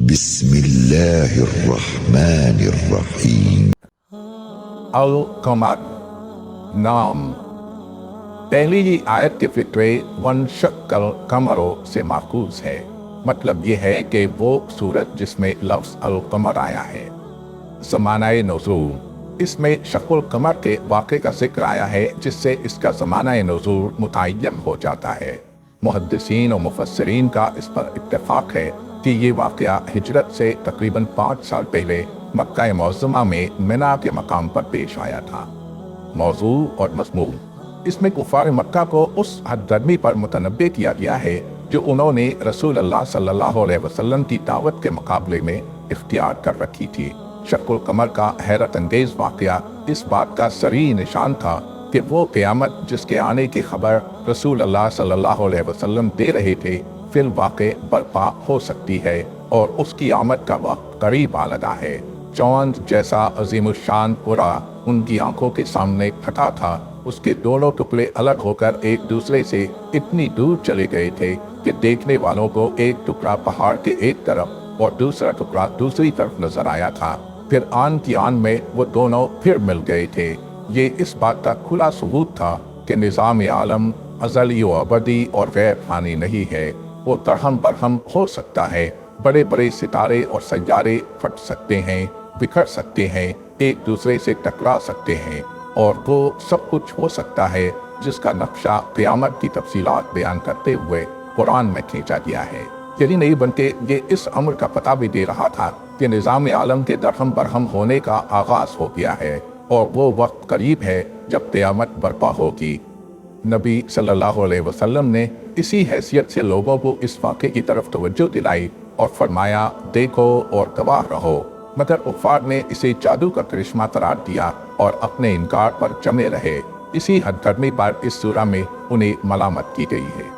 بسم اللہ الرحمن الرحیم۔ القمر نام پہلی آیت کے فکرے وانشق القمر سے ماخوذ ہے۔ مطلب یہ ہے کہ وہ سورج جس میں لفظ القمر آیا ہے۔ زمانہ نزول اس میں شق القمر کے واقعے کا ذکر آیا ہے، جس سے اس کا زمانہ نزول متعین ہو جاتا ہے۔ محدثین و مفسرین کا اس پر اتفاق ہے کہ یہ واقعہ ہجرت سے تقریباً 5 سال پہلے مکہ معظمہ میں منا کے مقام پر پیش آیا تھا۔ موضوع اور مضمون اس میں کفار مکہ کو اس حد گرمی پر متنبع کیا گیا ہے جو انہوں نے رسول اللہ صلی اللہ علیہ وسلم کی دعوت کے مقابلے میں اختیار کر رکھی تھی۔ شق القمر کا حیرت انگیز واقعہ اس بات کا صریح نشان تھا کہ وہ قیامت جس کے آنے کی خبر رسول اللہ صلی اللہ علیہ وسلم دے رہے تھے فی الواقع برپا ہو سکتی ہے اور اس کی آمد کا وقت قریب آ لگا ہے۔ چاند جیسا عظیم الشان پورا ان کی آنکھوں کے سامنے کھٹا تھا، اس کے دونوں ٹکڑے الگ ہو کر ایک دوسرے سے اتنی دور چلے گئے تھے کہ دیکھنے والوں کو ایک ٹکڑا پہاڑ کے ایک طرف اور دوسرا ٹکڑا دوسری طرف نظر آیا تھا۔ پھر آن کی آن میں وہ دونوں پھر مل گئے تھے۔ یہ اس بات کا کھلا ثبوت تھا کہ نظام عالم ازلی و ابدی اور غیر فانی نہیں ہے، وہ درہم برہم ہو سکتا ہے۔ بڑے بڑے ستارے اور سیارے پھٹ سکتے ہیں، بکھر سکتے ہیں، ایک دوسرے سے ٹکرا سکتے ہیں، اور وہ سب کچھ ہو سکتا ہے جس کا نقشہ قیامت کی تفصیلات بیان کرتے ہوئے قرآن میں کھینچا گیا ہے۔ یہی نہیں بلکہ یہ اس امر کا پتہ بھی دے رہا تھا کہ نظام عالم کے درہم برہم ہونے کا آغاز ہو گیا ہے اور وہ وقت قریب ہے جب قیامت برپا ہوگی۔ نبی صلی اللہ علیہ وسلم نے اسی حیثیت سے لوگوں کو اس واقعے کی طرف توجہ دلائی اور فرمایا دیکھو اور گواہ رہو، مگر کفار نے اسے جادو کا کرشمہ قرار دیا اور اپنے انکار پر جمے رہے۔ اسی حد گرمی پر اس سورہ میں انہیں ملامت کی گئی ہے۔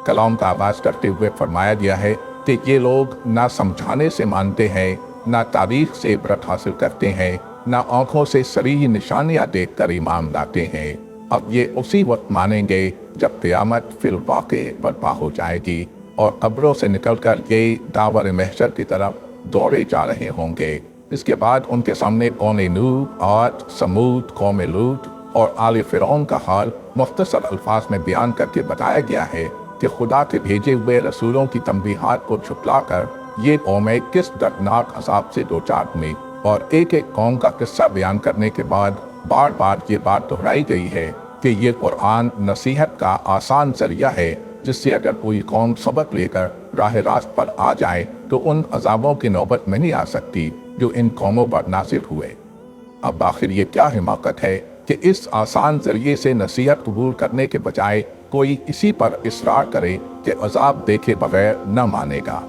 کلام کا آغاز کرتے ہوئے فرمایا گیا ہے کہ یہ لوگ نہ سمجھانے سے مانتے ہیں، نہ تاریخ سے عبرت حاصل کرتے ہیں، نہ آنکھوں سے صریح نشانیاں دیکھ کر ایمان لاتے ہیں۔ اب یہ اسی وقت مانیں گے جب قیامت فی الواقع برپا ہو جائے گی اور قبروں سے نکل کر یہ داور محشر کی طرف دوڑے جا رہے ہوں گے۔ اس کے بعد ان کے سامنے قوم نوح، عاد، سمود، قوم لوط اور آل فرعون کا حال مختصر الفاظ میں بیان کر کے بتایا گیا ہے کہ خدا کے بھیجے ہوئے رسولوں کی تنبیہات کو چھپلا کر یہ قومیں کس دردناک عذاب سے دوچار ہوئیں، اور ایک ایک قوم کا قصہ بیان کرنے کے بعد بار بار یہ بات دہرائی گئی ہے کہ یہ قرآن نصیحت کا آسان ذریعہ ہے جس سے اگر کوئی قوم سبق لے کر راہ راست پر آ جائے تو ان عذابوں کی نوبت میں نہیں آ سکتی جو ان قوموں پر نازل ہوئے۔ اب آخر یہ کیا حماقت ہے کہ اس آسان ذریعے سے نصیحت قبول کرنے کے بجائے کوئی اسی پر اصرار کرے کہ عذاب دیکھے بغیر نہ مانے گا۔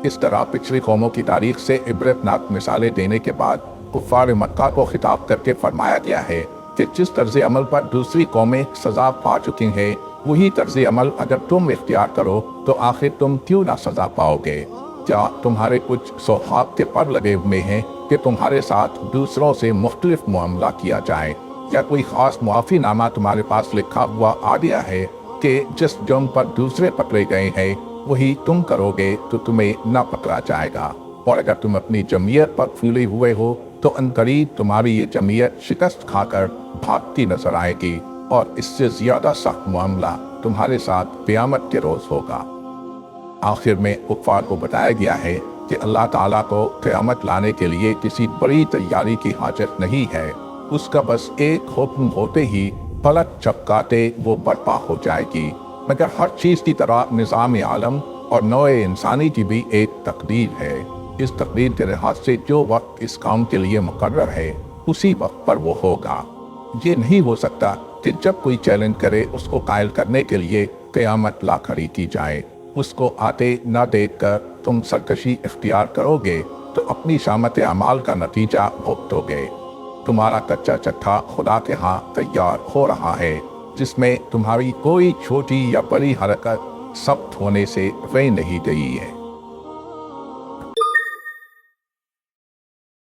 اس طرح پچھلی قوموں کی تاریخ سے عبرتناک مثالیں دینے کے بعد کفار مکہ کو خطاب کر کے فرمایا گیا ہے کہ جس طرز عمل پر دوسری قومیں سزا پا چکی ہیں وہی طرز عمل اگر تم اختیار کرو تو آخر تم کیوں نہ سزا پاؤ گے؟ کیا تمہارے کچھ صحاب کے پر لگے ہوئے ہیں کہ تمہارے ساتھ دوسروں سے مختلف معاملہ کیا جائے؟ کیا کوئی خاص معافی نامہ تمہارے پاس لکھا ہوا آ گیا ہے کہ جس جرم پر دوسرے پکڑے گئے ہیں وہی تم کرو گے تو تمہیں نہ پکڑا جائے گا؟ اور اگر تم اپنی جمعیت پر پھولے ہوئے ہو تو عنقریب تمہاری یہ جمعیت شکست کھا کر بھاگتی نظر آئے گی، اور اس سے زیادہ سخت معاملہ تمہارے ساتھ قیامت کے روز ہوگا۔ آخر میں کفار کو بتایا گیا ہے کہ اللہ تعالیٰ کو قیامت لانے کے لیے کسی بڑی تیاری کی حاجت نہیں ہے، اس کا بس ایک حکم ہوتے ہی پلک جھپکاتے وہ برپا ہو جائے گی۔ مگر ہر چیز کی طرح نظام عالم اور نوع انسانی کی بھی ایک تقدیر ہے۔ اس تقدیر کے لحاظ سے جو وقت اس کام کے لیے مقرر ہے اسی وقت پر وہ ہوگا۔ یہ نہیں ہو سکتا کہ جب کوئی چیلنج کرے اس کو قائل کرنے کے لیے قیامت لا کھڑی کی جائے۔ اس کو آتے نہ دیکھ کر تم سرکشی اختیار کرو گے تو اپنی شامت اعمال کا نتیجہ بھگتو گے۔ تمہارا کچا چٹھا خدا کے ہاں تیار ہو رہا ہے جس میں تمہاری کوئی چھوٹی یا بڑی حرکت ثبت ہونے سے رہ نہیں گئی ہے۔